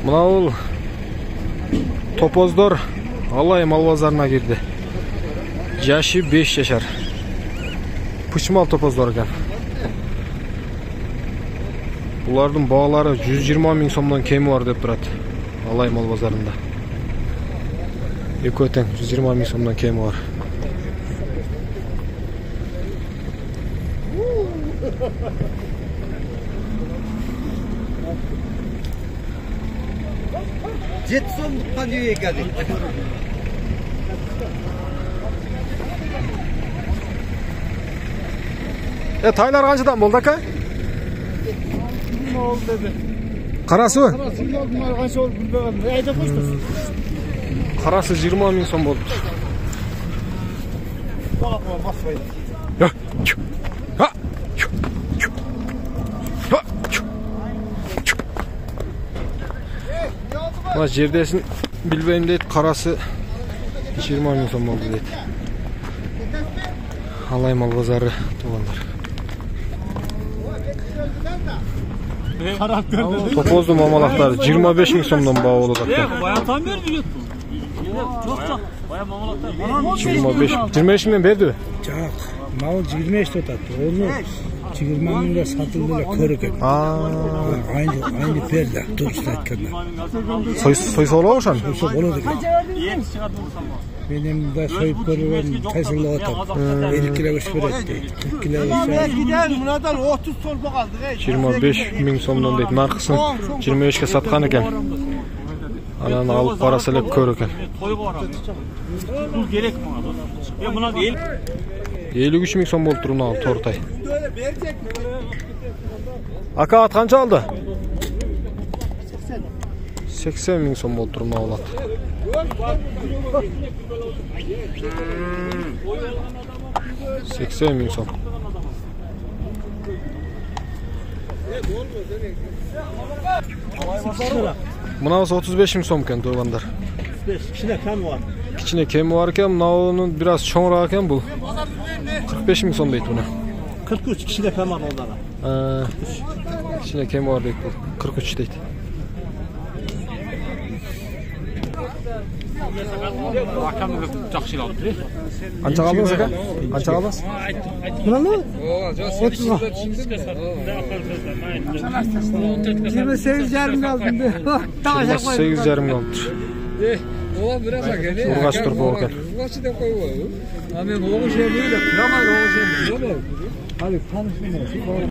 Mınау топоздор Алай мал базарына кирди. Жашы 5 жашар. Пучмал топоздор экен. Булардын баалары 120 миң сомдон кеми бар деп турат. Алай мал базарында. Экөө тең 120 миң сомдон кеми бар. Jet so'mliqqa yeyekadi. Taylar qanchadan bo'ldi aka? Nima oldu dedi. Qarasi? Qarasi bunlar qancha oldu bilmadim. Ayda qo'ydi. Qarasi 20 ming so'm bo'ldi. Bana basmaydı. Ha. Ha. Ama жердесин билбейм дейт, карасы 20 миң сом болду дейт. Алай мал базары туугандар. Карап көрдү. Топоздун мамалактары 25 миң сомдон баа болот ата. Баятан берди кетти. Жок. Бая мамалактар. 25 миңден берди. Жок, мал 25 тотат. Onu 20 миңге сатылды эле көрөкөм. Айны берди, дурус айтканда. Сойсолоо ошон. Болсо болот экен. Эң чыгат болсам. Менин да союп көргөн тайсырлап атат. 50 кило өш берет дейт. 40 кило өш. Gidelim bunlardan 30 sorba kaldı. 25 миң сомдон дейт. Наркысын 25ке саткан экен. Анан алып бараса эле көр экен. Тойго барам. Бул керек мага. Мына 53 миң сом болуп турмун ал Тортай. Aka at kança aldı? 80 ming som болуп турмун ал ат. $80 миң сом. Мынабыз 35 миң сом экен туугандар. 35 kişide kan var. Кичине кеми бар экен, мынауунун бир аз чоңураак экен бул. 45 миң сом дейт буна. 43 kişide kan var onlara. Кичине кеми бар дейт бул. 43 дейт. акам жакшы алды. Анча калдыңыз ака? Анча калдыңыз? Buna mı? 30'a. 28 yarım kaldım be. Taşa koy. 8 жарым калыптыр. Ola biraz akeli. Urgaç turpu eкен. Urgaç'ı da koyuyor. Amen oğul şey değil de. Kıramayla oğul şey değil. Hadi tanışın.